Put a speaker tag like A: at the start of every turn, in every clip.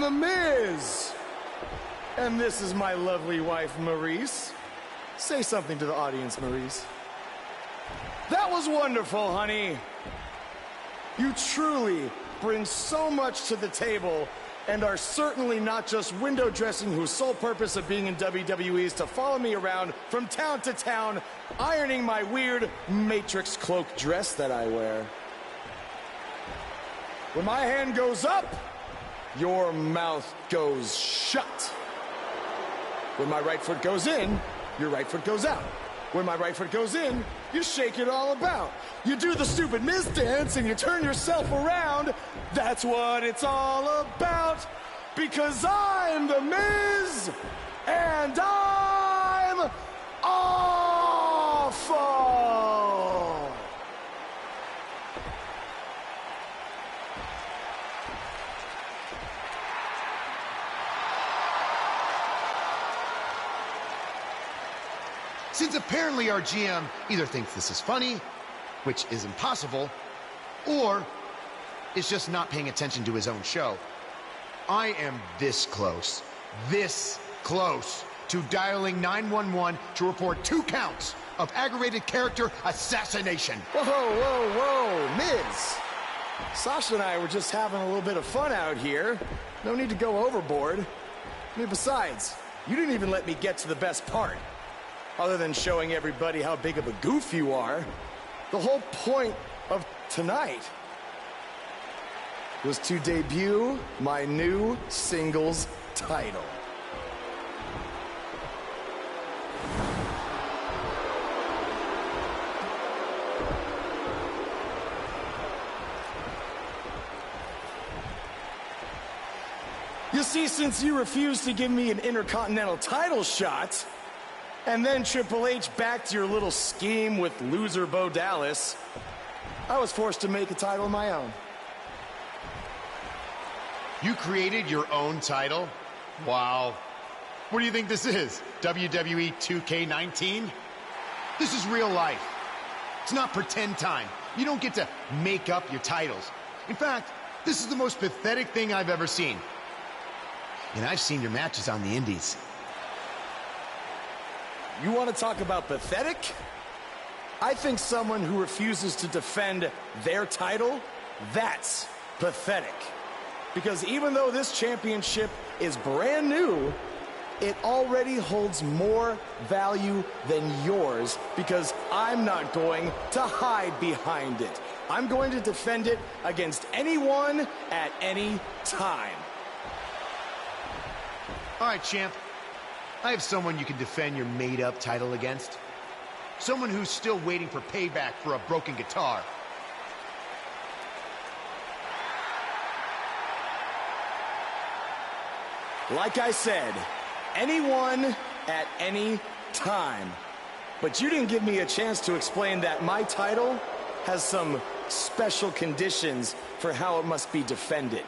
A: The Miz. And this is my lovely wife, Maurice. Say something to the audience, Maurice. That was wonderful, honey. You truly bring so much to the table and are certainly not just window dressing whose sole purpose of being in WWE is to follow me around from town to town, ironing my weird Matrix cloak dress that I wear. When my hand goes up, your mouth goes shut. When my right foot goes in, your right foot goes out. When my right foot goes in, you shake it all about. You do the stupid Miz dance and you turn yourself around. That's what it's all about. Because I'm the Miz, and I'm awful.
B: Since apparently our GM either thinks this is funny, which is impossible, or is just not paying attention to his own show, I am this close to dialing 911 to report 2 counts of aggravated character assassination.
A: Whoa, Miz. Sasha and I were just having a little bit of fun out here. No need to go overboard. I mean, besides, you didn't even let me get to the best part. Other than showing everybody how big of a goof you are, the whole point of tonight was to debut my new singles title. You see, since you refused to give me an Intercontinental title shot, and then Triple H backed your little scheme with loser Bo Dallas, I was forced to make a title of my own.
B: You created your own title? Wow. What do you think this is? WWE 2K19? This is real life. It's not pretend time. You don't get to make up your titles. In fact, this is the most pathetic thing I've ever seen. And I've seen your matches on the indies.
A: You want to talk about pathetic? I think someone who refuses to defend their title, that's pathetic. Because even though this championship is brand new, it already holds more value than yours because I'm not going to hide behind it. I'm going to defend it against anyone at any time.
B: All right, champ. I have someone you can defend your made-up title against. Someone who's still waiting for payback for a broken guitar.
A: Like I said, anyone at any time. But you didn't give me a chance to explain that my title has some special conditions for how it must be defended.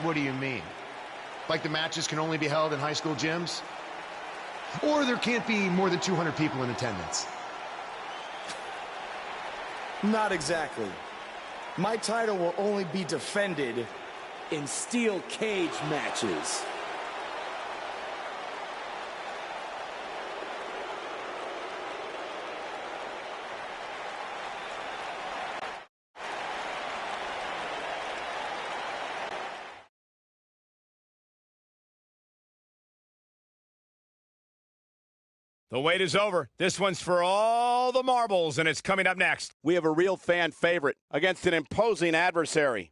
B: What do you mean? Like the matches can only be held in high school gyms? Or there can't be more than 200 people in attendance?
A: Not exactly. My title will only be defended in steel cage matches.
C: The wait is over. This one's for all the marbles, and it's coming up next. We have a real fan favorite against an imposing adversary.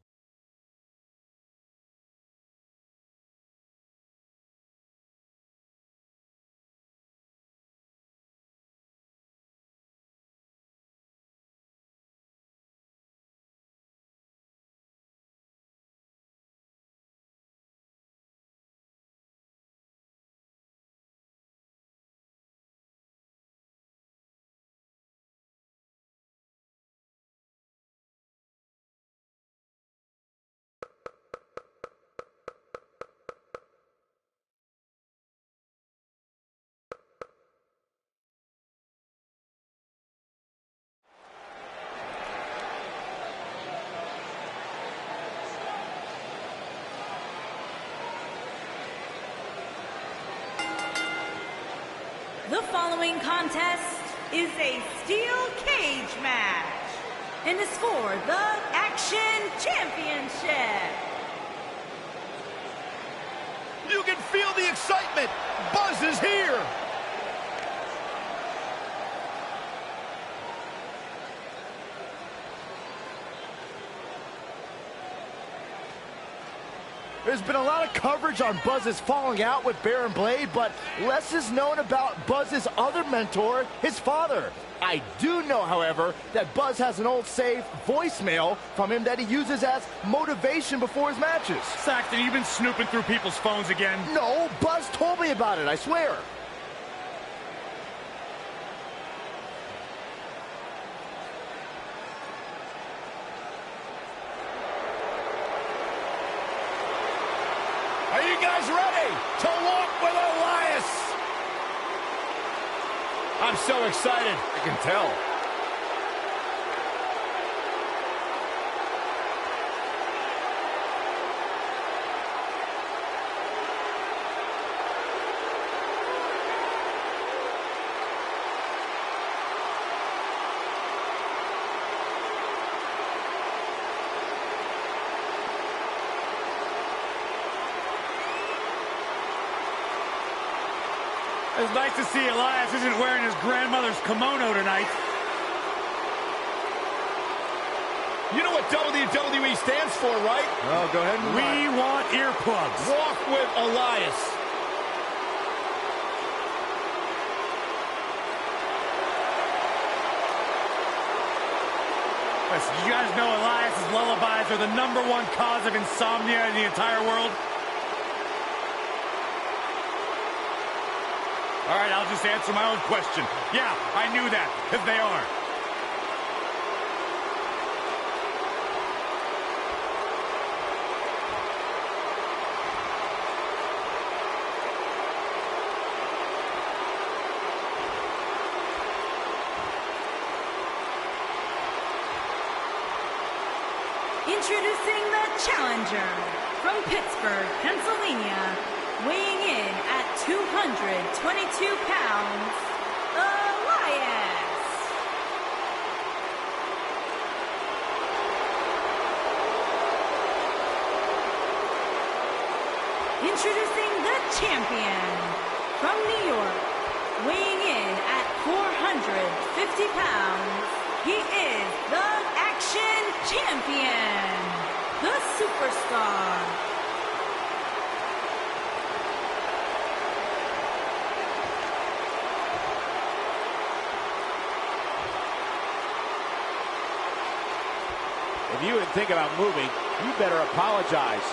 D: The following contest is a steel cage match and is for the Action Championship.
C: You can feel the excitement. Buzz is here.
A: There's been a lot of coverage on Buzz's falling out with Baron Blade, but less is known about Buzz's other mentor, his father. I do know, however, that Buzz has an old save voicemail from him that he uses as motivation before his matches.
E: Saxton, you've been snooping through people's phones again?
A: No, Buzz told me about it, I swear.
C: Are you guys ready to walk with Elias? I'm so excited. I can tell.
E: It's nice to see Elias isn't wearing his grandmother's kimono tonight.
C: You know what WWE stands for, right?
A: Oh, go ahead and
E: We want earplugs.
C: Walk with Elias.
E: Listen, you guys know Elias's lullabies are the #1 cause of insomnia in the entire world? All right, I'll just answer my own question. Yeah, I knew that, because they are.
D: Introducing the challenger from Pittsburgh, Pennsylvania, weighing in at 222 pounds, Elias. Introducing the champion from New York, weighing in at 450 pounds, he is the Action Champion, the Superstar.
C: If you would think about moving, you better apologize.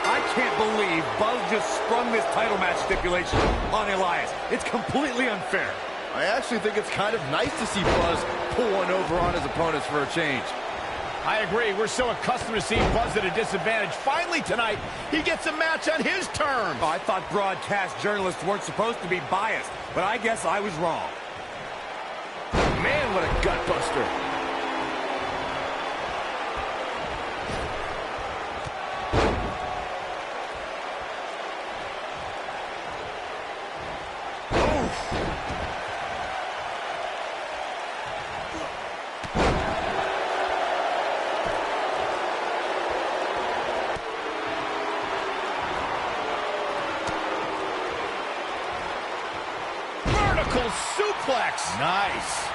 E: I can't believe Buzz just sprung this title match stipulation on Elias. It's completely unfair.
A: I actually think it's kind of nice to see Buzz pull one over on his opponents for a change.
C: I agree. We're so accustomed to seeing Buzz at a disadvantage. Finally tonight, he gets a match on his terms.
E: Oh, I thought broadcast journalists weren't supposed to be biased, but I guess I was wrong.
A: Man, what a gut buster.
C: Suplex. Nice.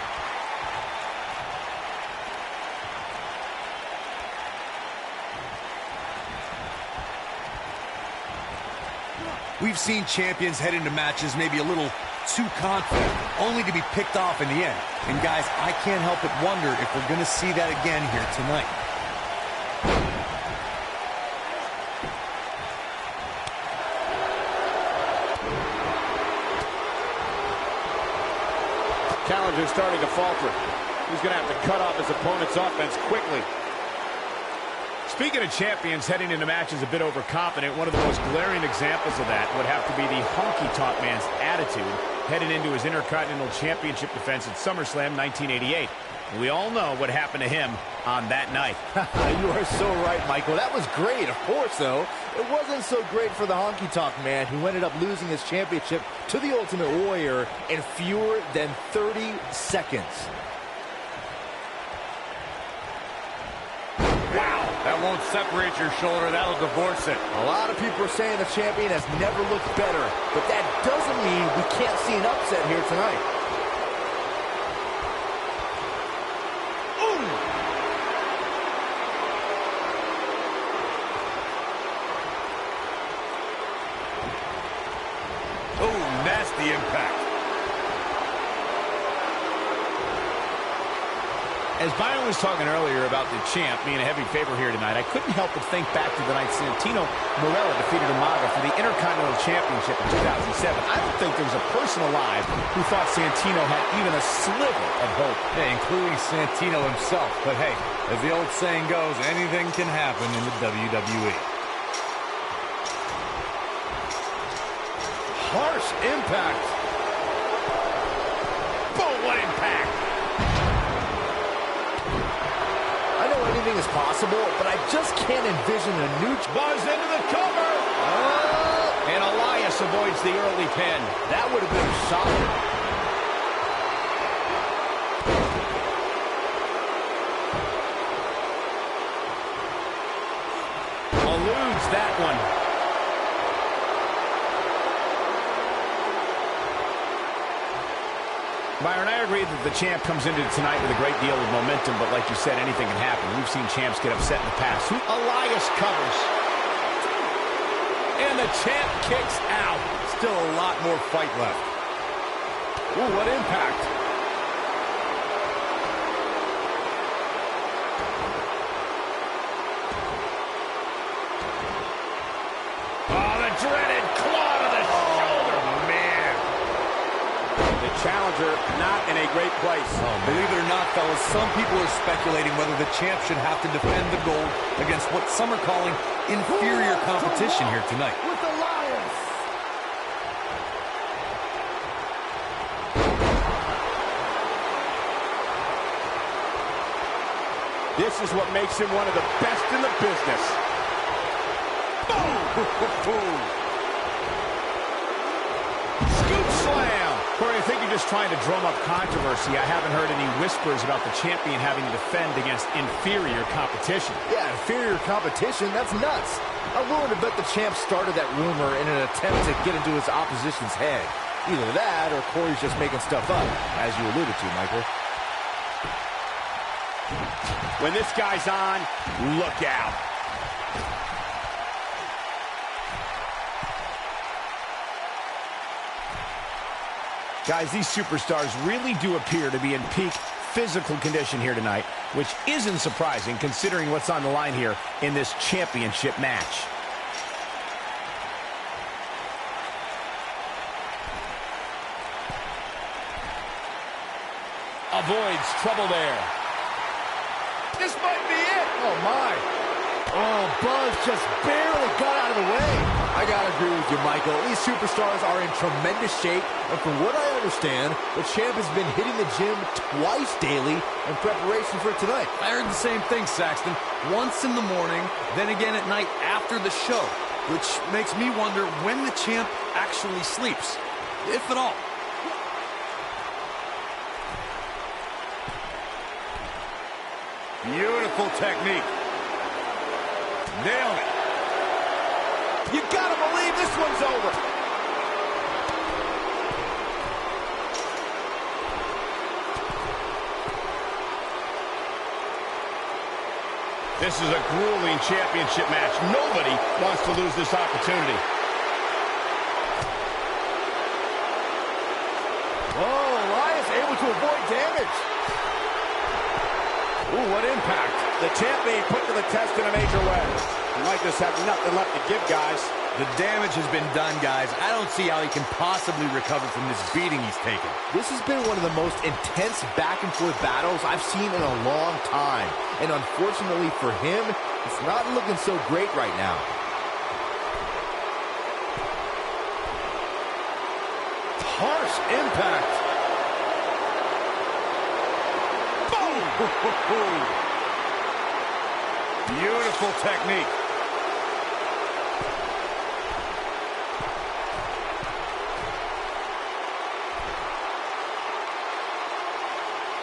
E: We've seen champions head into matches maybe a little too confident, only to be picked off in the end. And guys, I can't help but wonder if we're going to see that again here tonight.
C: Challenger's starting to falter. He's going to have to cut off his opponent's offense quickly. Speaking of champions heading into matches a bit overconfident, one of the most glaring examples of that would have to be the honky-tonk man's attitude heading into his Intercontinental Championship defense at SummerSlam 1988. We all know what happened to him on that night.
F: You are so right, Michael. That was great. Of course, though, it wasn't so great for the honky-tonk man who ended up losing his championship to the Ultimate Warrior in fewer than 30 seconds.
E: Wow, that won't separate your shoulder. That'll divorce it.
F: A lot of people are saying the champion has never looked better, but that doesn't mean we can't see an upset here tonight.
E: Nasty impact.
C: As Byron was talking earlier about the champ being a heavy favorite here tonight, I couldn't help but think back to the night Santino Marella defeated Umaga for the Intercontinental Championship in 2007. I don't think there was a person alive who thought Santino had even a sliver of hope.
E: Hey, including Santino himself. But hey, as the old saying goes, anything can happen in the WWE.
F: Harsh impact.
C: Boom, what impact!
F: I know anything is possible, but I just can't envision a new...
C: Buzz into the cover! And Elias avoids the early pin.
F: That would have been a shocker.
C: Eludes that one. Byron, I agree that the champ comes into tonight with a great deal of momentum, but like you said, anything can happen. We've seen champs get upset in the past. Elias covers. And the champ kicks out.
E: Still a lot more fight left.
F: Ooh, what impact.
C: Oh, the dreaded claw to the shoulder. Man. The challenger not in a great place.
E: Believe it or not, fellas, some people are speculating whether the champ should have to defend the gold against what some are calling inferior competition here tonight.
F: With Elias.
C: This is what makes him one of the best in the business. Boom! Scoop slam! Corey, I think you're just trying to drum up controversy. I haven't heard any whispers about the champion having to defend against inferior competition.
F: Yeah, inferior competition? That's nuts. I'm willing to bet the champ started that rumor in an attempt to get into his opposition's head. Either that, or Corey's just making stuff up, as you alluded to, Michael.
C: When this guy's on, look out. Guys, these superstars really do appear to be in peak physical condition here tonight, which isn't surprising considering what's on the line here in this championship match. Avoids trouble there. This might be it.
F: Oh, my. Oh, Buzz just barely got out of the way. I gotta agree with you, Michael. These superstars are in tremendous shape, and from what I understand, the champ has been hitting the gym twice daily in preparation for tonight.
E: I heard the same thing, Saxton. Once in the morning, then again at night after the show, which makes me wonder when the champ actually sleeps, if at all. Beautiful technique. Nailed it.
C: You gotta believe this one's over. This is a grueling championship match. Nobody wants to lose this opportunity.
F: Oh, Elias able to avoid damage.
C: Ooh, what impact. The champ being put to the test in a major way. He might just have nothing left to give, guys.
E: The damage has been done, guys. I don't see how he can possibly recover from this beating he's taken.
F: This has been one of the most intense back-and-forth battles I've seen in a long time. And unfortunately for him, It's not looking so great right now. Harsh impact. Boom! Beautiful technique.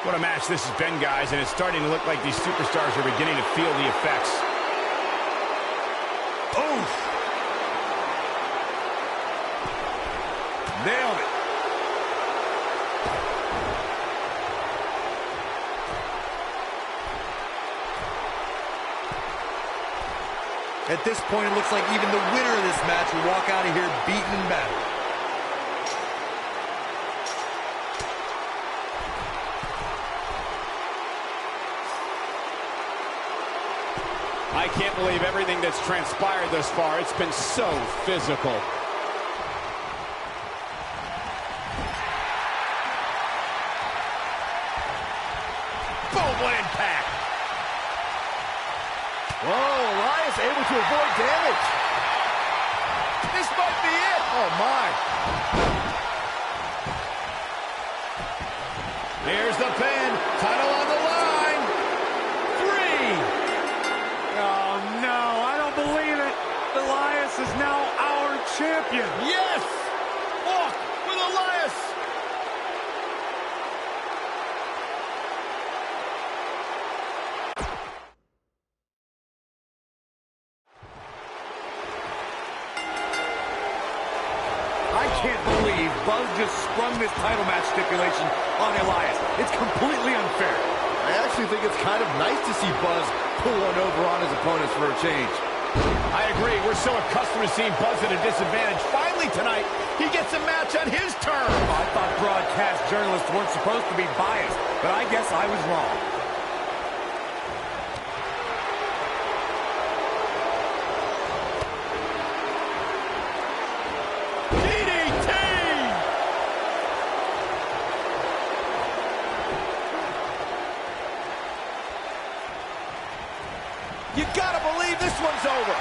C: What a match this has been, guys, and it's starting to look like these superstars are beginning to feel the effects.
E: Oof! Nailed it. At this point, it looks like even the winner of this match will walk out of here beaten and battered.
C: I can't believe everything that's transpired thus far. It's been so physical. Boom, what impact.
F: Whoa, Elias able to avoid damage.
C: This might be it.
F: Oh, my.
C: Here's the pin. Title on the line. 3.
G: Oh, no, I don't believe it. Elias is now our champion.
C: Yes! Walk with Elias!
E: I can't believe Buzz just sprung this title match stipulation on Elias. It's completely unfair.
F: I actually think it's kind of nice to see Buzz pull one over on his opponents for a change.
C: I agree. We're so accustomed to seeing Buzz at a disadvantage. Finally tonight, he gets a match on his terms.
E: I thought broadcast journalists weren't supposed to be biased, but I guess I was wrong.
C: You gotta believe this one's over.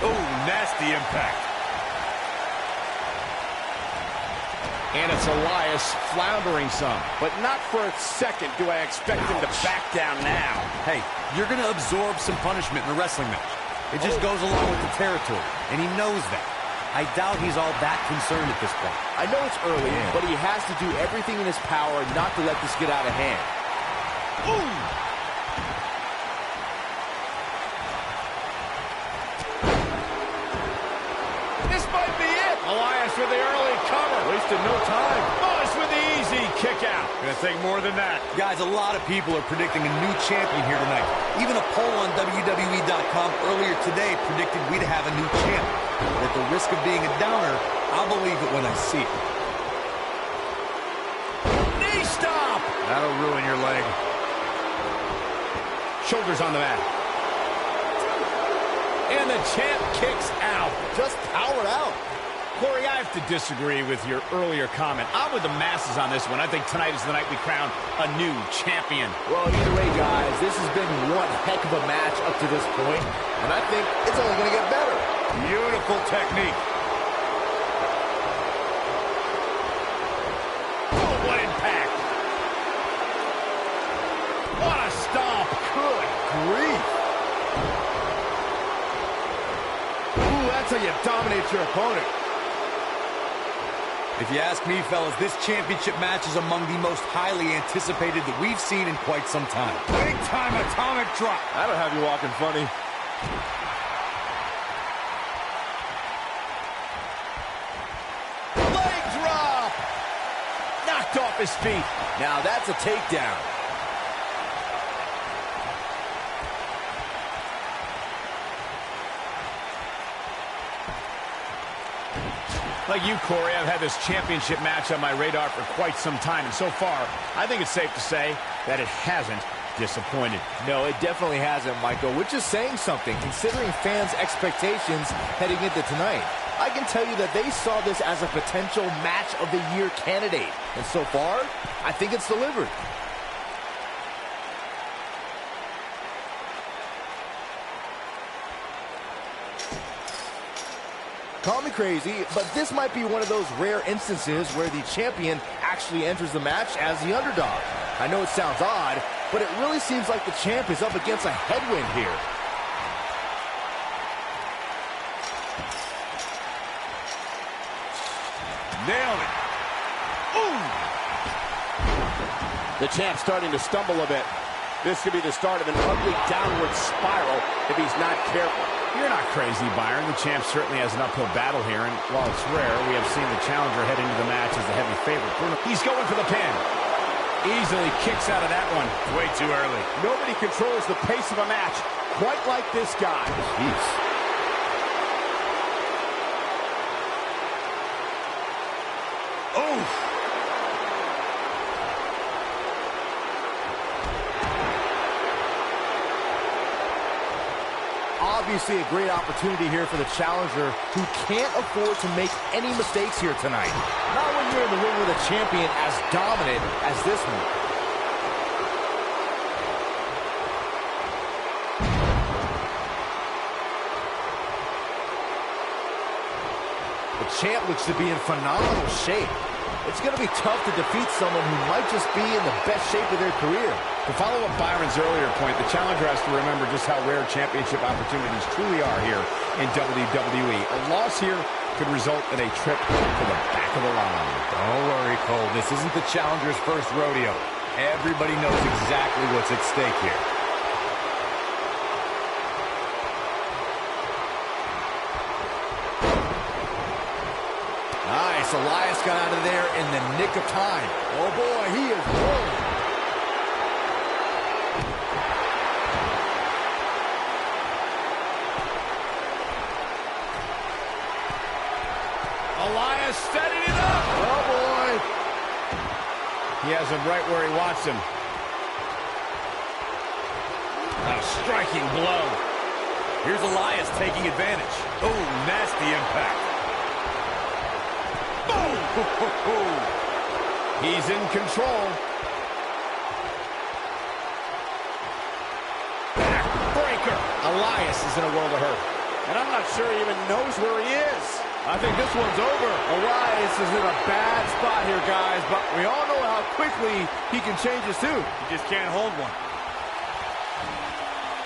E: Oh, nasty impact.
C: And it's Elias floundering some. But not for a second do I expect him to back down now.
E: Hey, you're going to absorb some punishment in a wrestling match. It just goes along with the territory, and he knows that. I doubt he's all that concerned at this point.
F: I know it's early, but he has to do everything in his power not to let this get out of hand.
C: Ooh! This might be it. Elias with the early cover.
F: Wasted no time.
C: Buzz with the easy kick out. Gonna take more than that.
E: Guys, a lot of people are predicting a new champion here tonight. Even a poll on WWE.com earlier today predicted we'd have a new champ. At the risk of being a downer, I'll believe it when I see it.
C: Knee stop.
F: That'll ruin your leg.
C: Shoulders on the mat. And the champ kicks out.
F: Just powered out.
C: Corey, I have to disagree with your earlier comment. I'm with the masses on this one. I think tonight is the night we crown a new champion.
F: Well, either way, guys, this has been one heck of a match up to this point, and I think it's only going to get better.
E: Beautiful technique.
C: Oh, what impact. What a stomp.
F: Good grief. Ooh, that's how you dominate your opponent.
E: If you ask me, fellas, this championship match is among the most highly anticipated that we've seen in quite some time. Big-time atomic drop.
F: That'll have you walking funny.
C: Leg drop. Knocked off his feet.
F: Now that's a takedown.
C: Like you, Corey, I've had this championship match on my radar for quite some time, and so far, I think it's safe to say that it hasn't disappointed.
F: No, it definitely hasn't, Michael, which is saying something, considering fans' expectations heading into tonight. I can tell you that they saw this as a potential match of the year candidate. And so far, I think it's delivered. Call me crazy, but this might be one of those rare instances where the champion actually enters the match as the underdog. I know it sounds odd, but it really seems like the champ is up against a headwind here.
C: Nailed it. Ooh.
H: The champ starting to stumble a bit. This could be the start of an ugly downward spiral if he's not careful.
C: You're not crazy, Byron. The champ certainly has an uphill battle here, and while it's rare, we have seen the challenger head into the match as the heavy favorite. He's going for the pin. Easily kicks out of that one. Way too early.
H: Nobody controls the pace of a match quite like this guy.
F: Jeez.
C: Oh!
F: Obviously a great opportunity here for the challenger who can't afford to make any mistakes here tonight. Not when you're in the ring with a champion as dominant as this one. The champ looks to be in phenomenal shape. It's going to be tough to defeat someone who might just be in the best shape of their career.
C: To follow up Byron's earlier point, the challenger has to remember just how rare championship opportunities truly are here in WWE. A loss here could result in a trip to the back of the line.
E: Don't worry, Cole. This isn't the challenger's first rodeo. Everybody knows exactly what's at stake here.
F: Nice. Elias got out of there in the nick of time. Oh, boy, he is rolling.
C: Elias setting it up.
F: Oh, boy.
C: He has him right where he wants him. A striking blow.
E: Here's Elias taking advantage. Oh, nasty impact.
C: He's in control. Backbreaker. Elias is in a world of hurt.
H: And I'm not sure he even knows where he is.
G: I think this one's over.
F: Elias is in a bad spot here, guys, but we all know how quickly he can change his tune.
G: He just can't hold one.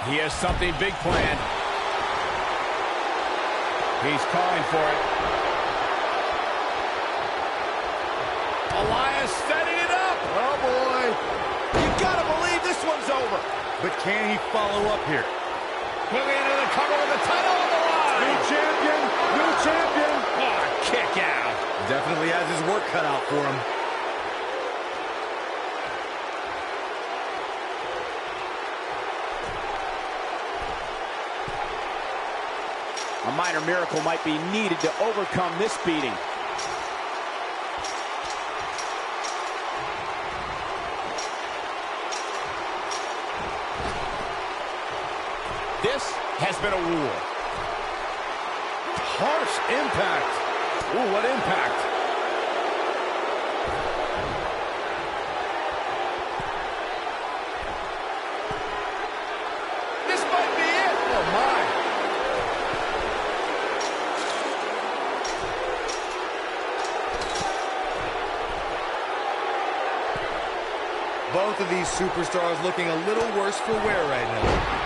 C: He has something big planned. He's calling for it. Elias setting it up.
F: Oh, boy.
H: You gotta believe this one's over.
E: But can he follow up here?
C: Moving into the cover with the title on the line.
G: New champion, new champion.
C: Oh, kick out.
E: Definitely has his work cut out for him.
H: A minor miracle might be needed to overcome this beating. This has been a war.
F: Harsh impact. Ooh, what impact.
H: This might be it.
F: Oh, my.
E: Both of these superstars looking a little worse for wear right now.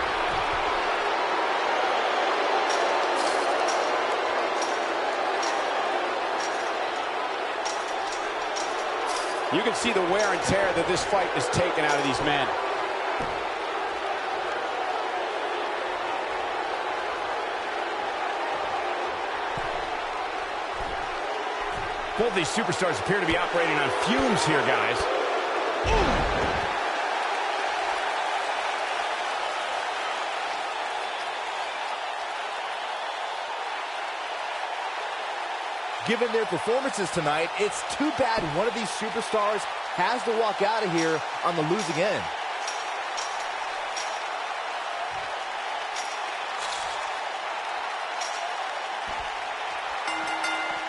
H: You can see the wear and tear that this fight has taken out of these men.
C: Both these superstars appear to be operating on fumes here, guys.
F: Given their performances tonight, it's too bad one of these superstars has to walk out of here on the losing end.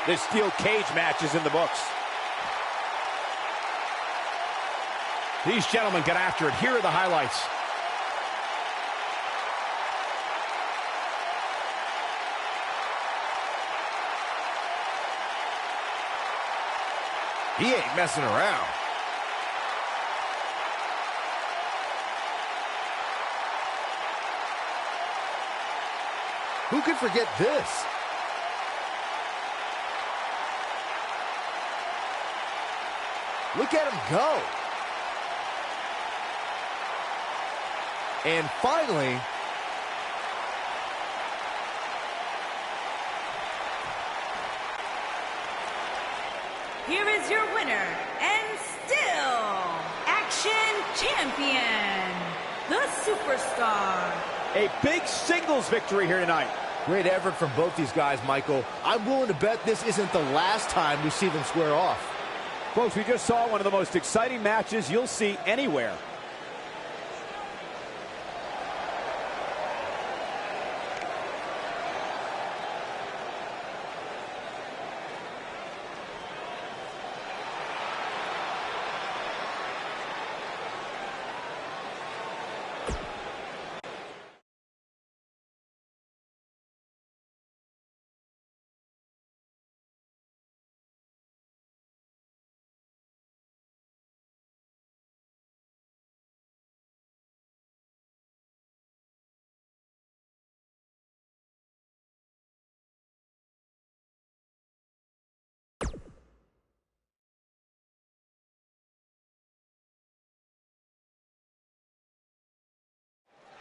H: This steel cage match is in the books.
C: These gentlemen get after it. Here are the highlights.
F: He ain't messing around. Who could forget this? Look at him go. And finally,
D: here is your winner and still Action Champion, the Superstar.
C: A big singles victory here tonight.
F: great effort from both these guys, Michael. I'm willing to bet this isn't the last time we see them square off.
C: Folks, we just saw one of the most exciting matches you'll see anywhere.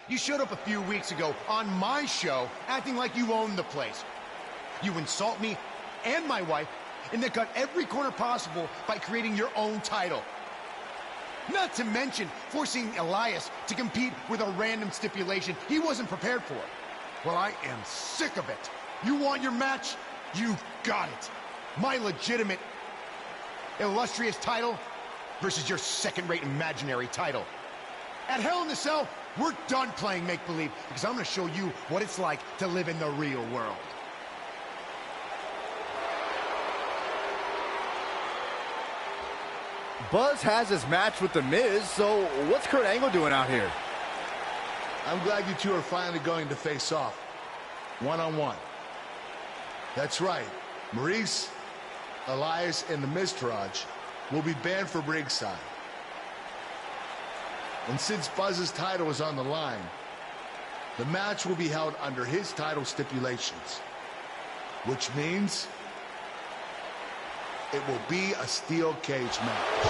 B: You showed up a few weeks ago on my show acting like you owned the place. You insult me and my wife and then cut every corner possible by creating your own title. Not to mention forcing Elias to compete with a random stipulation he wasn't prepared for. Well, I am sick of it. You want your match? You got it. My legitimate, illustrious title versus your second-rate imaginary title. At Hell in a Cell, we're done playing make-believe because I'm going to show you what it's like to live in the real world.
F: Buzz has his match with The Miz, so what's Kurt Angle doing out here?
I: I'm glad you two are finally going to face off, one-on-one. That's right, Maurice, Elias, and the Miztourage will be banned from ringside. And since Buzz's title is on the line, the match will be held under his title stipulations, which means it will be a steel cage match.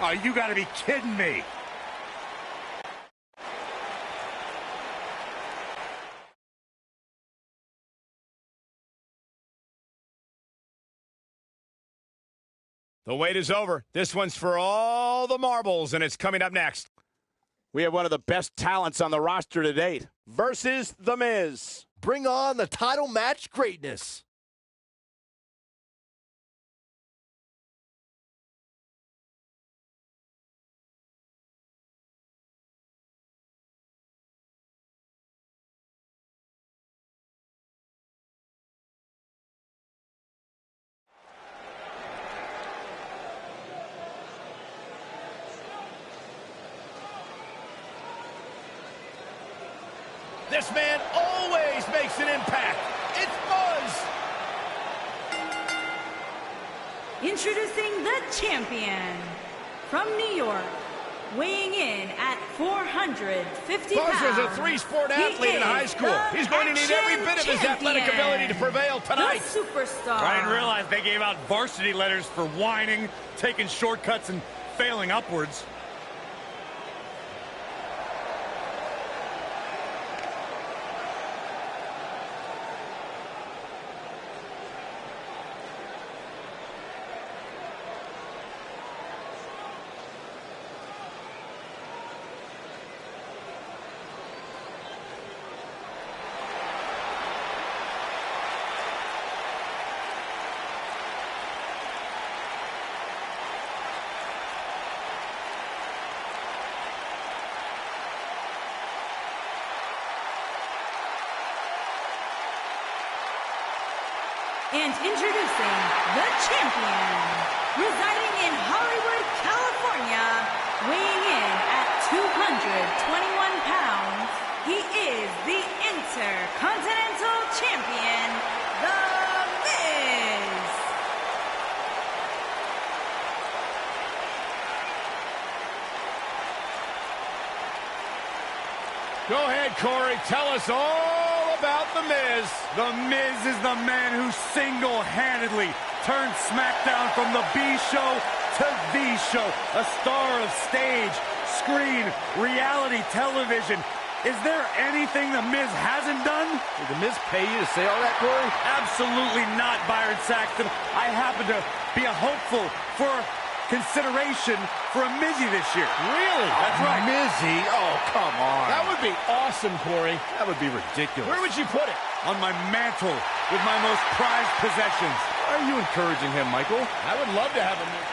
G: Oh, you gotta be kidding me.
C: The wait is over. This one's for all the marbles, and it's coming up next. We have one of the best talents on the roster to date versus The Miz.
F: Bring on the title match greatness.
C: This man always makes an impact. It's Buzz.
D: Introducing the champion from New York, weighing in at 450
C: Buzz
D: pounds.
C: was a three-sport athlete in high school. He's going to need every bit of his athletic ability to prevail tonight.
D: The superstar.
G: I didn't realize they gave out varsity letters for whining, taking shortcuts, and failing upwards.
D: And introducing the champion, residing in Hollywood, California, weighing in at 221 pounds, he is the Intercontinental Champion, The Miz.
C: Go ahead, Corey. Tell us all about The Miz.
G: The Miz is the man who single-handedly turned SmackDown from the B show to the show. A star of stage, screen, reality television. Is there anything The Miz hasn't done?
F: Did The Miz pay you to say all that, Corey?
G: Absolutely not, Byron Saxton. I happen to be a hopeful for consideration for a Mizzy this year.
C: Really?
G: That's right.
F: Mizzy? Oh, come on.
C: That would be awesome, Corey.
F: That would be ridiculous.
C: Where would you put it?
G: On my mantle with my most prized possessions.
F: Why are you encouraging him, Michael?
C: I would love to have a Miz.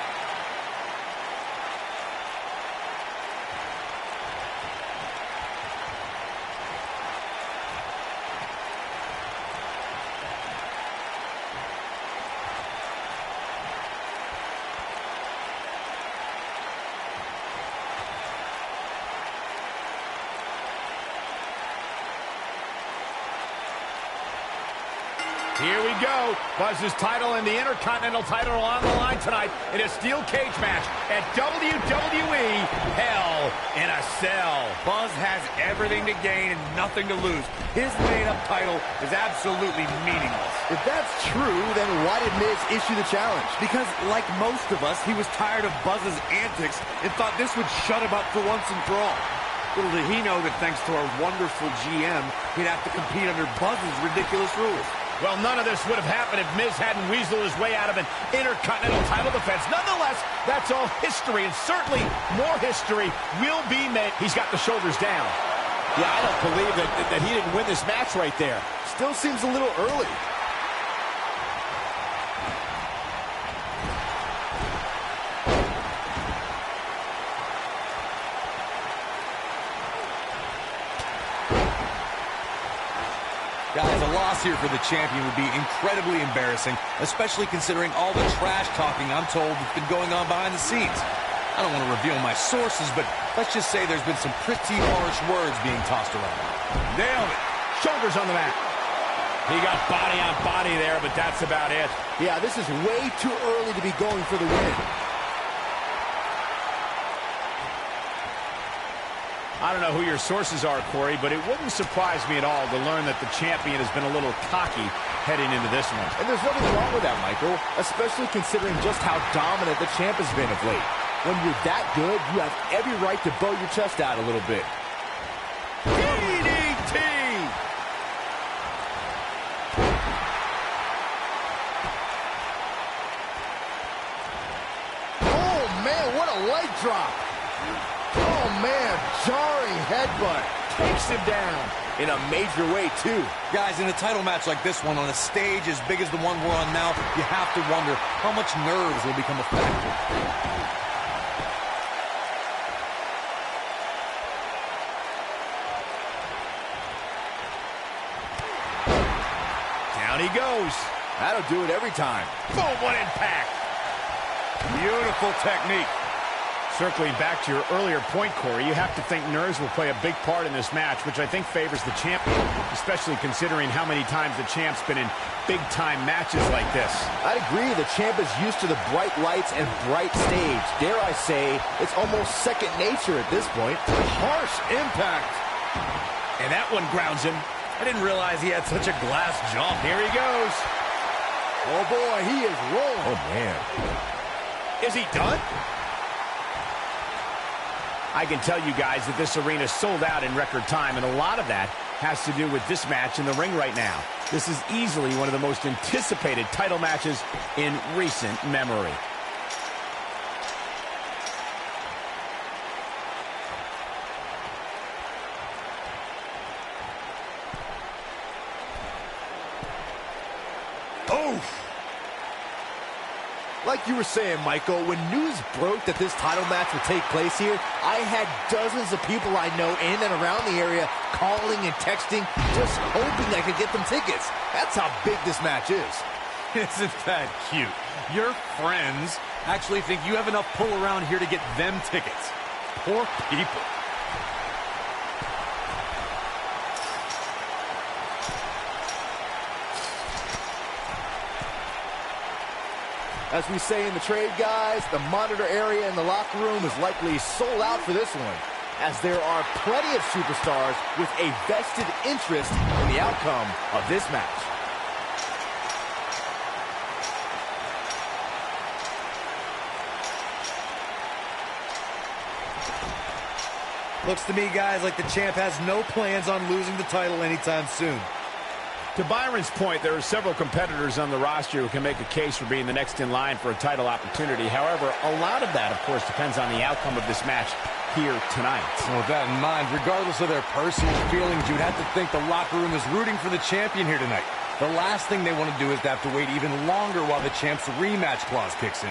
C: Here we go. Buzz's title and the Intercontinental title are on the line tonight in a steel cage match at WWE Hell in a Cell.
G: Buzz has everything to gain and nothing to lose. His made-up title is absolutely meaningless.
F: If that's true, then why did Miz issue the challenge?
G: Because, like most of us, he was tired of Buzz's antics and thought this would shut him up for once and for all. Little did he know that thanks to our wonderful GM, he'd have to compete under Buzz's ridiculous rules.
C: Well, none of this would have happened if Miz hadn't weaseled his way out of an Intercontinental title defense. Nonetheless, that's all history, and certainly more history will be made. He's got the shoulders down.
F: Yeah, I don't believe that he didn't win this match right there. Still seems a little early.
E: Guys, a loss here for the champion would be incredibly embarrassing, especially considering all the trash talking I'm told has been going on behind the scenes. I don't want to reveal my sources, but let's just say there's been some pretty harsh words being tossed around.
C: Nailed it. Shoulders on the mat. He got body on body there, but that's about it.
F: Yeah, this is way too early to be going for the win.
C: I don't know who your sources are, Corey, but it wouldn't surprise me at all to learn that the champion has been a little cocky heading into this one.
F: And there's nothing wrong with that, Michael, especially considering just how dominant the champ has been of late. When you're that good, you have every right to bow your chest out a little bit.
C: DDT!
F: Oh, man, what a leg drop. Oh, man, jarring headbutt. Takes him down in a major way, too.
E: Guys, in a title match like this one, on a stage as big as the one we're on now, you have to wonder how much nerves will become a factor.
C: Down he goes.
F: That'll do it every time.
C: Boom, what impact.
G: Beautiful technique.
C: Circling back to your earlier point, Corey, you have to think nerves will play a big part in this match, which I think favors the champion, especially considering how many times the champ's been in big-time matches like this.
F: I'd agree. The champ is used to the bright lights and bright stage. Dare I say, it's almost second nature at this point.
G: Harsh impact.
C: And that one grounds him.
G: I didn't realize he had such a glass jaw.
C: Here he goes.
F: Oh, boy, he is rolling.
C: Oh, man. Is he done? I can tell you guys that this arena sold out in record time, and a lot of that has to do with this match in the ring right now. This is easily one of the most anticipated title matches in recent memory.
F: Like you were saying, Michael, when news broke that this title match would take place here, I had dozens of people I know in and around the area calling and texting, just hoping I could get them tickets. That's how big this match is.
E: Isn't that cute? Your friends actually think you have enough pull around here to get them tickets. Poor people.
F: As we say in the trade, guys, the monitor area in the locker room is likely sold out for this one, as there are plenty of superstars with a vested interest in the outcome of this match.
E: Looks to me, guys, like the champ has no plans on losing the title anytime soon.
C: To Byron's point, there are several competitors on the roster who can make a case for being the next in line for a title opportunity. However, a lot of that, of course, depends on the outcome of this match here tonight.
E: So with that in mind, regardless of their personal feelings, you'd have to think the locker room is rooting for the champion here tonight. The last thing they want to do is to have to wait even longer while the champ's rematch clause kicks in.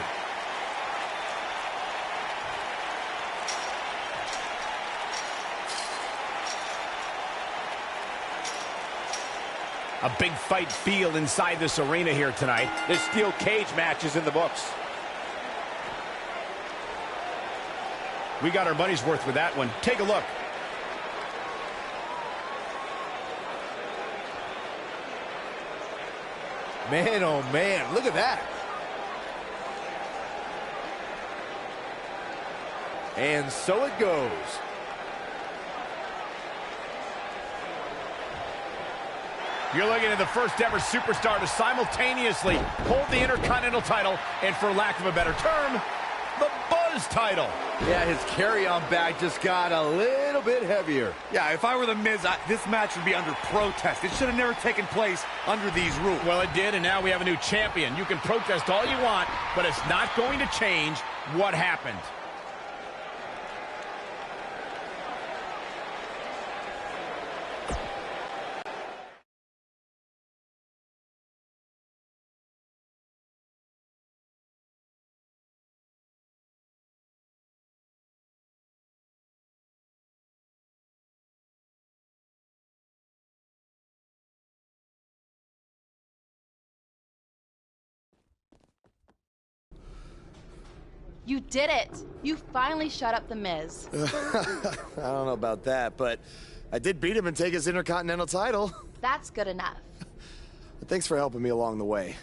C: A big fight field inside this arena here tonight.
H: This steel cage match is in the books.
C: We got our money's worth with that one. Take a look.
F: Man, oh man, look at that. And so it goes.
C: You're looking at the first ever superstar to simultaneously hold the Intercontinental title and, for lack of a better term, the Buzz title.
F: Yeah, his carry-on bag just got a little bit heavier.
G: Yeah, if I were The Miz, this match would be under protest. It should have never taken place under these rules.
C: Well, it did, and now we have a new champion. You can protest all you want, but it's not going to change what happened.
J: You did it! You finally shut up The Miz.
A: I don't know about that, but I did beat him and take his Intercontinental title.
J: That's good enough.
A: But thanks for helping me along the way.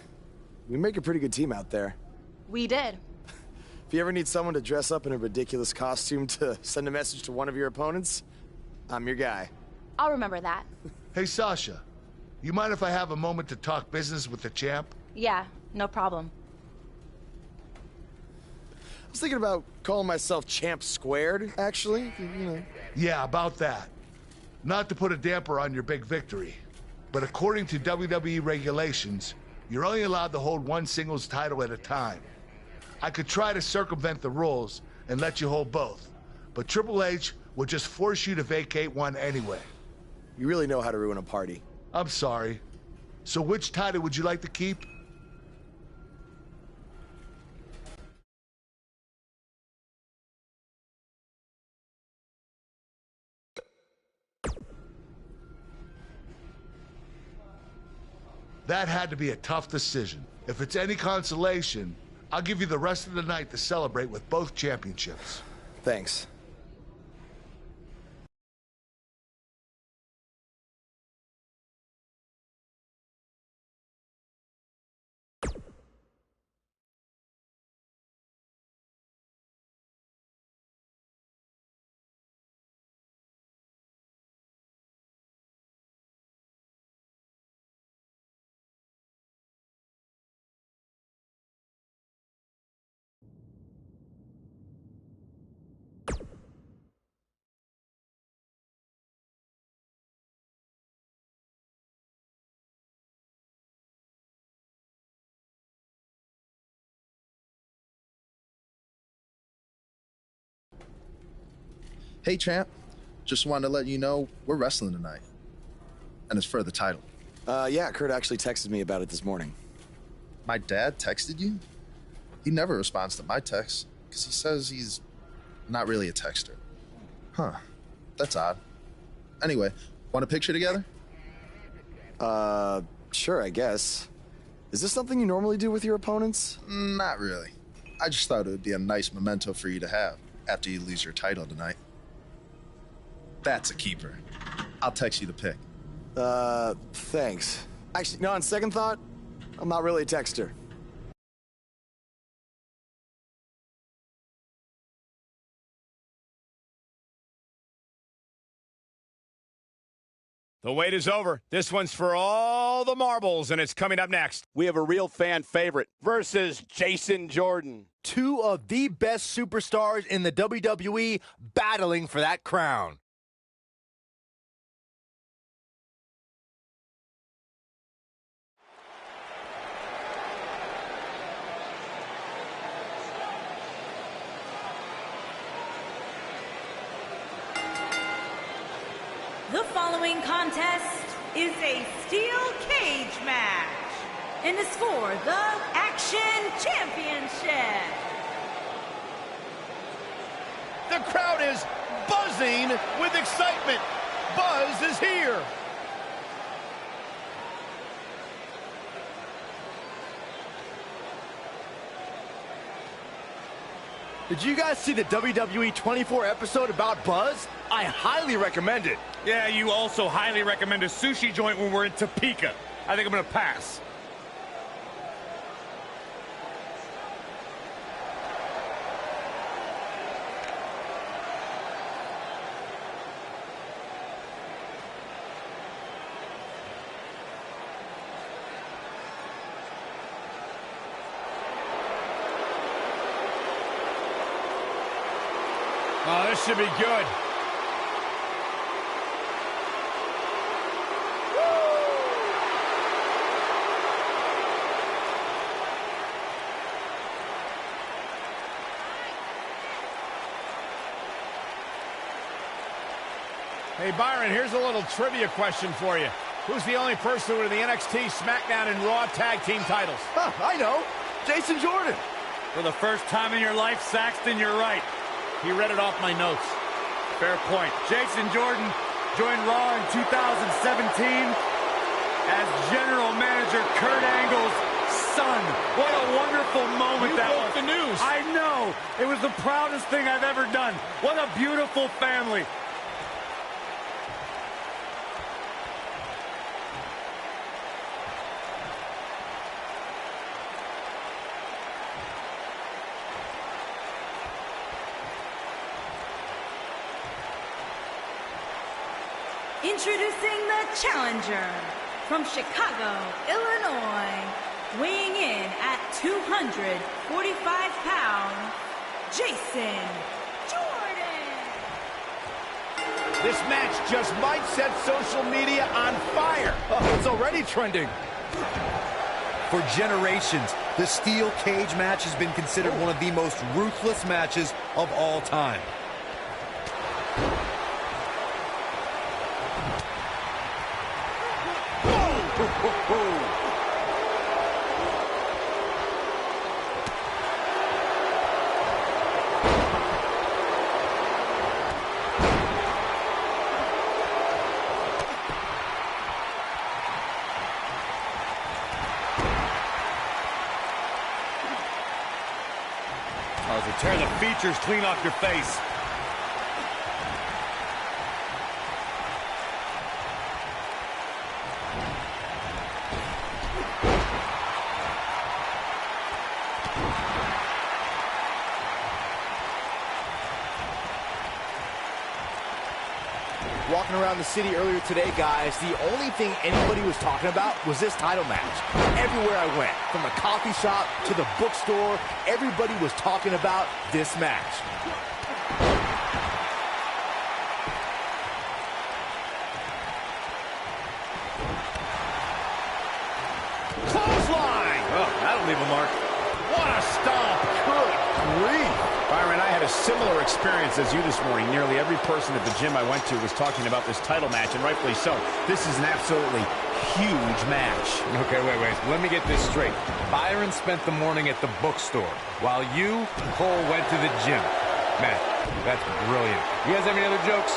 A: We make a pretty good team out there.
J: We did.
A: If you ever need someone to dress up in a ridiculous costume to send a message to one of your opponents, I'm your guy.
J: I'll remember that.
I: Hey, Sasha, you mind if I have a moment to talk business with the champ?
J: Yeah, no problem.
A: I was thinking about calling myself Champ Squared, actually. You know.
I: Yeah, about that. Not to put a damper on your big victory, but according to WWE regulations, you're only allowed to hold one singles title at a time. I could try to circumvent the rules and let you hold both, but Triple H would just force you to vacate one anyway.
A: You really know how to ruin a party.
I: I'm sorry. So which title would you like to keep? That had to be a tough decision. If it's any consolation, I'll give you the rest of the night to celebrate with both championships.
A: Thanks.
K: Hey, champ. Just wanted to let you know we're wrestling tonight. And it's for the title.
A: Yeah, Kurt actually texted me about it this morning.
K: My dad texted you? He never responds to my texts because he says he's not really a texter. Huh. That's odd. Anyway, want a picture together?
A: Sure, I guess. Is this something you normally do with your opponents?
K: Not really. I just thought it would be a nice memento for you to have after you lose your title tonight. That's a keeper. I'll text you the pic.
A: Thanks. Actually, no, on second thought, I'm not really a texter.
C: The wait is over. This one's for all the marbles, and it's coming up next.
H: We have a real fan favorite versus Jason Jordan.
F: Two of the best superstars in the WWE battling for that crown.
D: The following contest is a steel cage match and is for the Action Championship.
C: The crowd is buzzing with excitement. Buzz is here.
F: Did you guys see the WWE 24 episode about Buzz? I highly recommend it.
G: Yeah, you also highly recommend a sushi joint when we're in Topeka. I think I'm going to pass.
C: Oh, this should be good. Hey, Byron, here's a little trivia question for you. Who's the only person with the NXT, SmackDown, and Raw tag team titles?
F: Huh, I know. Jason Jordan.
G: For the first time in your life, Saxton, you're right. He read it off my notes. Fair point. Jason Jordan joined Raw in 2017 as General Manager Kurt Angle's son. What a wonderful moment that was.
C: The news.
G: I know. It was the proudest thing I've ever done. What a beautiful family.
D: Introducing the challenger from Chicago, Illinois, weighing in at 245 pounds, Jason Jordan.
C: This match just might set social media on fire.
F: Oh, it's already trending.
E: For generations, the steel cage match has been considered one of the most ruthless matches of all time.
G: Oh, to tear the features clean off your face.
F: Walking around the city earlier today, guys, the only thing anybody was talking about was this title match. Everywhere I went, from the coffee shop to the bookstore, everybody was talking about this match.
C: Clothesline!
G: Oh, that'll leave a mark.
C: What a stomp! Good grief! Byron, I had a similar experience as you this morning. Nearly every person at the gym I went to was talking about this title match, and rightfully so. This is an absolutely huge match.
E: Okay, wait. Let me get this straight. Byron spent the morning at the bookstore, while you, Cole, went to the gym. Man, that's brilliant. You guys have any other jokes?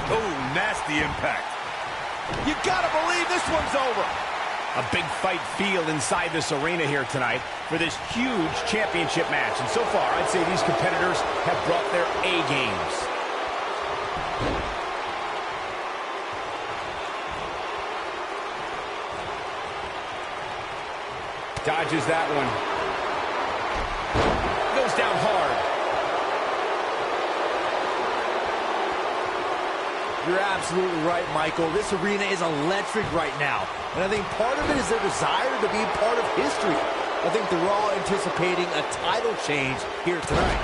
G: Oh, nasty impact.
C: You gotta believe this one's over. A big fight field inside this arena here tonight for this huge championship match. And so far, I'd say these competitors have brought their A games. Dodges that one. Goes down hard.
F: You're absolutely right, Michael. This arena is electric right now. And I think part of it is their desire to be part of history. I think they're all anticipating a title change here tonight.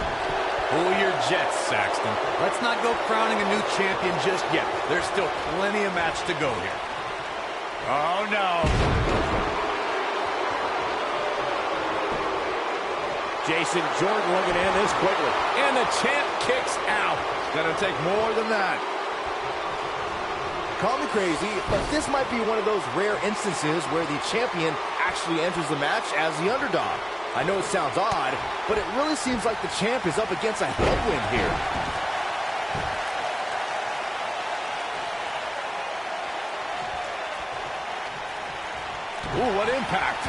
E: Pull your jets, Saxton. Let's not go crowning a new champion just yet. There's still plenty of match to go here.
G: Oh, no.
C: Jason Jordan looking to end this quickly. And the champ kicks out.
F: It's going to take more than that. Call me crazy, but this might be one of those rare instances where the champion actually enters the match as the underdog. I know it sounds odd, but it really seems like the champ is up against a headwind here.
C: Ooh, what impact.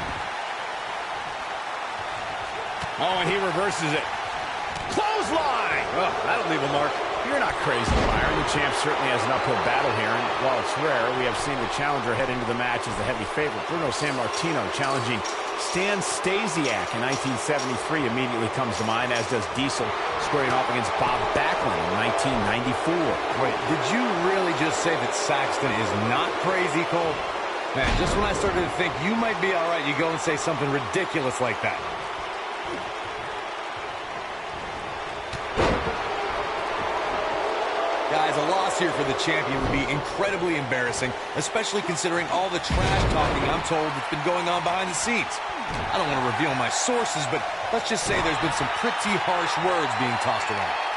C: Oh, and he reverses it. Clothesline!
E: Oh, that'll leave a mark.
C: You're not crazy, Byron. The champ certainly has an uphill battle here, and while it's rare, we have seen the challenger head into the match as the heavy favorite. Bruno Sammartino challenging Stan Stasiak in 1973 immediately comes to mind, as does Diesel squaring off against Bob Backlund in 1994.
E: Wait, did you really just say that Saxton is not crazy, Cole? Man, just when I started to think you might be all right, you go and say something ridiculous like that. Guys, a loss here for the champion would be incredibly embarrassing, especially considering all the trash talking I'm told that's been going on behind the scenes. I don't want to reveal my sources, but let's just say there's been some pretty harsh words being tossed around.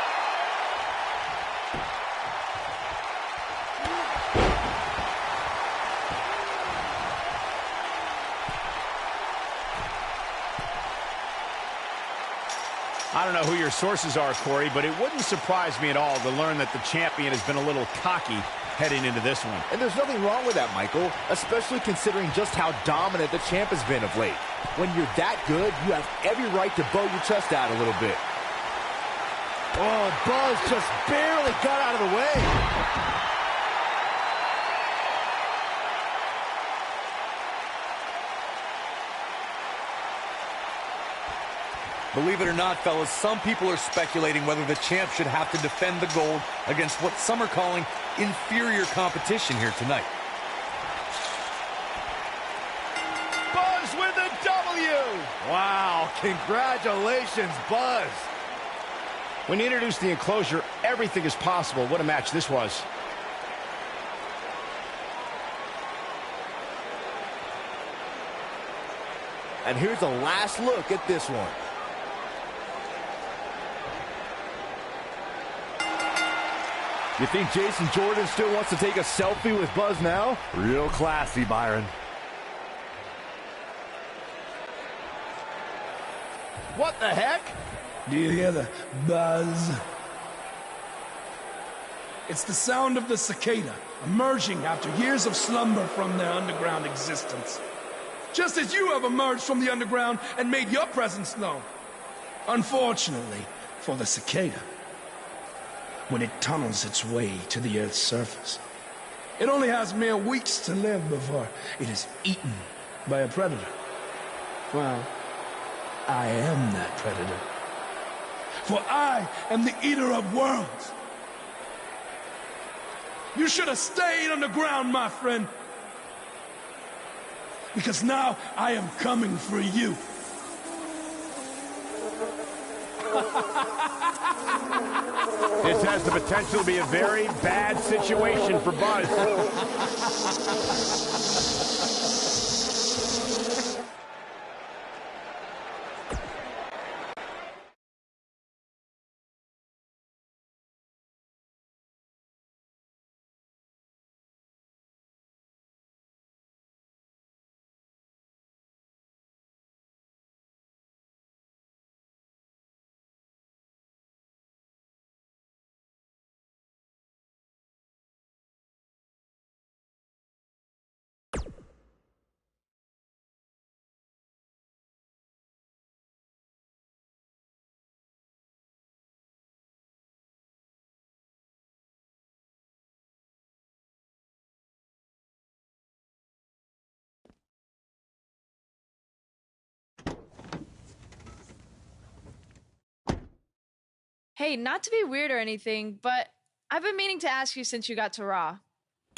C: I don't know who your sources are, Corey, but it wouldn't surprise me at all to learn that the champion has been a little cocky heading into this one.
F: And there's nothing wrong with that, Michael, especially considering just how dominant the champ has been of late. When you're that good, you have every right to bow your chest out a little bit. Oh, Buzz just barely got out of the way.
E: Believe it or not, fellas, some people are speculating whether the champ should have to defend the gold against what some are calling inferior competition here tonight.
C: Buzz with a W!
F: Wow, congratulations, Buzz.
C: When you introduce the enclosure, everything is possible. What a match this was.
F: And here's a last look at this one. You think Jason Jordan still wants to take a selfie with Buzz now?
G: Real classy, Byron.
F: What the heck?
L: Do you hear the buzz? It's the sound of the cicada emerging after years of slumber from their underground existence. Just as you have emerged from the underground and made your presence known. Unfortunately for the cicada, when it tunnels its way to the Earth's surface, it only has mere weeks to live before it is eaten by a predator. Well, I am that predator. For I am the eater of worlds. You should have stayed underground, my friend. Because now I am coming for you.
C: This has the potential to be a very bad situation for Buzz.
M: Hey, not to be weird or anything, but I've been meaning to ask you since you got to Raw.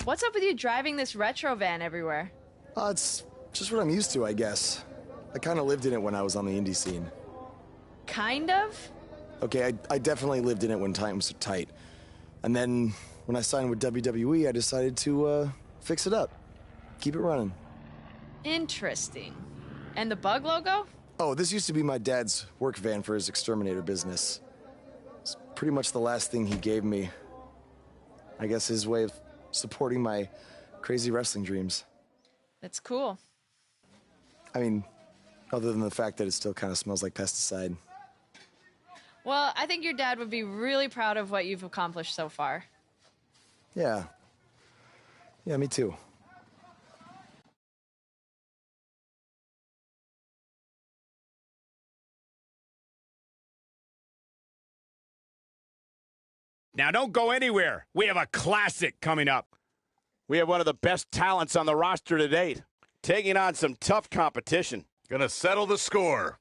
M: What's up with you driving this retro van everywhere?
A: It's just what I'm used to, I guess. I kind of lived in it when I was on the indie scene.
M: Kind of?
A: Okay, I definitely lived in it when times were tight. And then when I signed with WWE, I decided to fix it up. Keep it running.
M: Interesting. And the bug logo?
A: Oh, this used to be my dad's work van for his exterminator business. It's pretty much the last thing he gave me. I guess his way of supporting my crazy wrestling dreams.
M: That's cool.
A: I mean, other than the fact that it still kind of smells like pesticide.
M: Well, I think your dad would be really proud of what you've accomplished so far.
A: Yeah. Yeah, me too.
C: Now, don't go anywhere. We have a classic coming up. We have one of the best talents on the roster to date, taking on some tough competition.
E: Gonna settle the score.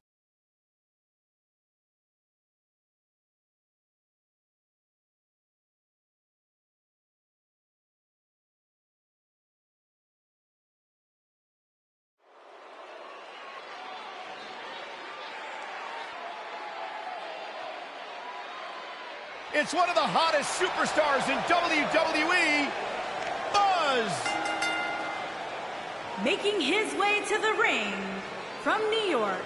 C: It's one of the hottest superstars in WWE, Buzz!
D: Making his way to the ring from New York,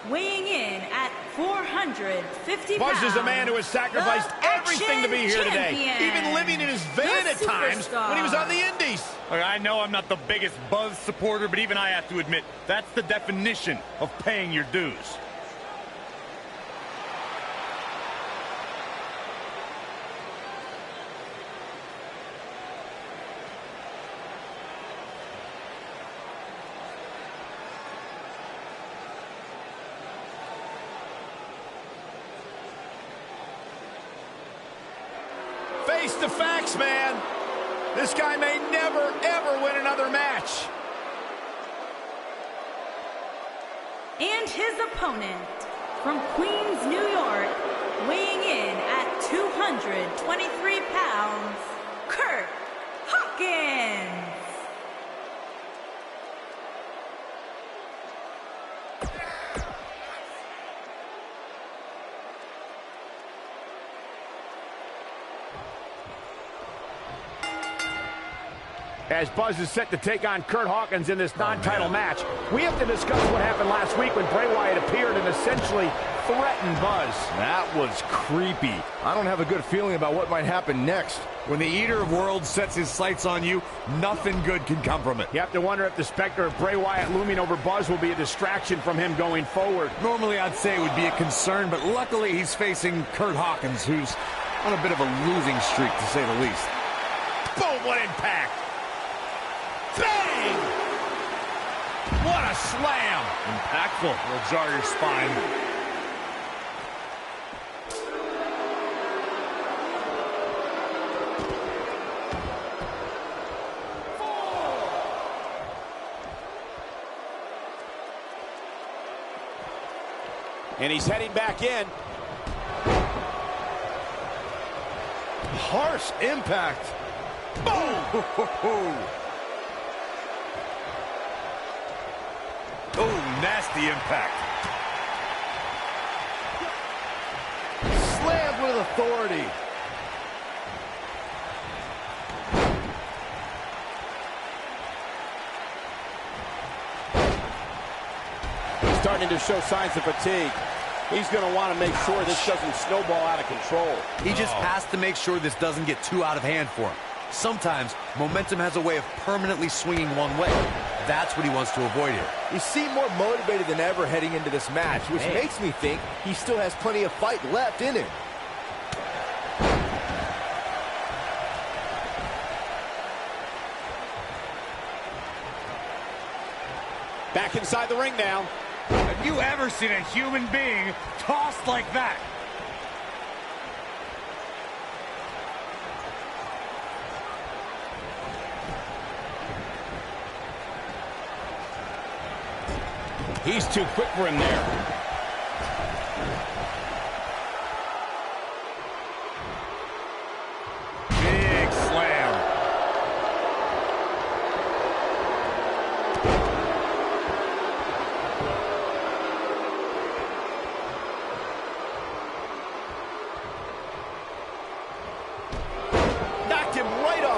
D: weighing in at 450 pounds.
C: Buzz is a man who has sacrificed everything to be here today, even living in his van at times when he was on the Indies.
G: Look, I know I'm not the biggest Buzz supporter, but even I have to admit, that's the definition of paying your dues.
C: Face the facts, man. This guy may never, ever win another match.
D: And his opponent from Queens, New York, weighing in at 223 pounds, Kurt Hawkins.
C: As Buzz is set to take on Kurt Hawkins in this non-title match, we have to discuss what happened last week when Bray Wyatt appeared and essentially threatened Buzz.
F: That was creepy. I don't have a good feeling about what might happen next.
E: When the Eater of Worlds sets his sights on you, nothing good can come from it.
C: You have to wonder if the specter of Bray Wyatt looming over Buzz will be a distraction from him going forward.
E: Normally I'd say it would be a concern, but luckily he's facing Kurt Hawkins, who's on a bit of a losing streak, to say the least.
C: Boom, what impact! Bang! What a slam!
G: Impactful. Will jar your spine.
C: And he's heading back in.
F: Harsh impact.
C: Boom!
E: Oh, nasty impact.
F: Slammed with authority.
H: He's starting to show signs of fatigue. He's going to want to make sure this doesn't snowball out of control.
E: He just has to make sure this doesn't get too out of hand for him. Sometimes, momentum has a way of permanently swinging one way. That's what he wants to avoid here.
F: He seemed more motivated than ever heading into this match, which makes me think he still has plenty of fight left in him.
C: Back inside the ring now.
G: Have you ever seen a human being tossed like that?
C: He's too quick for him there.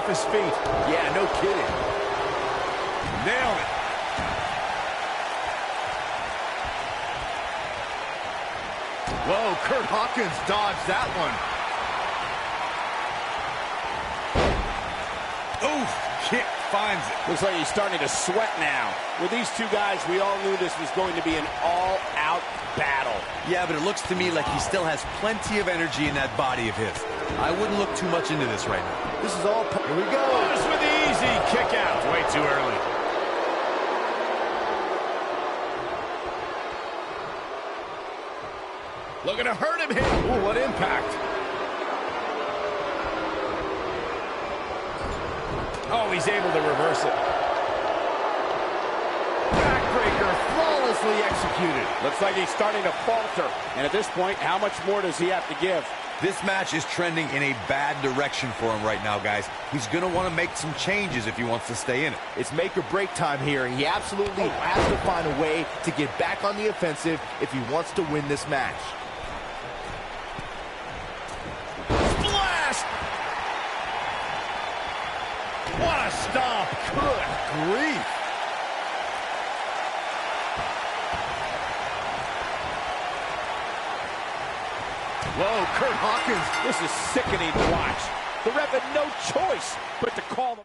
C: off his feet.
F: Yeah, no kidding.
G: Nailed it.
F: Whoa, Kurt Hawkins dodged that one.
G: Oof, kick finds it.
H: Looks like he's starting to sweat now. With these two guys, we all knew this was going to be an all-out battle.
E: Yeah, but it looks to me like he still has plenty of energy in that body of his. I wouldn't look too much into this right now.
F: This is all... Here we go.
C: Otis with the easy kick out. Way too early. Looking to hurt him here.
H: Ooh, what impact.
C: Oh, he's able to reverse it.
H: Backbreaker flawlessly executed. Looks like he's starting to falter. And at this point, how much more does he have to give?
E: This match is trending in a bad direction for him right now, guys. He's going to want to make some changes if he wants to stay in it.
F: It's make or break time here. He absolutely has to find a way to get back on the offensive if he wants to win this match.
C: Blast! What a stomp.
F: Good grief.
H: Whoa, Kurt Hawkins. This is sickening to watch. The ref had no choice but to call them.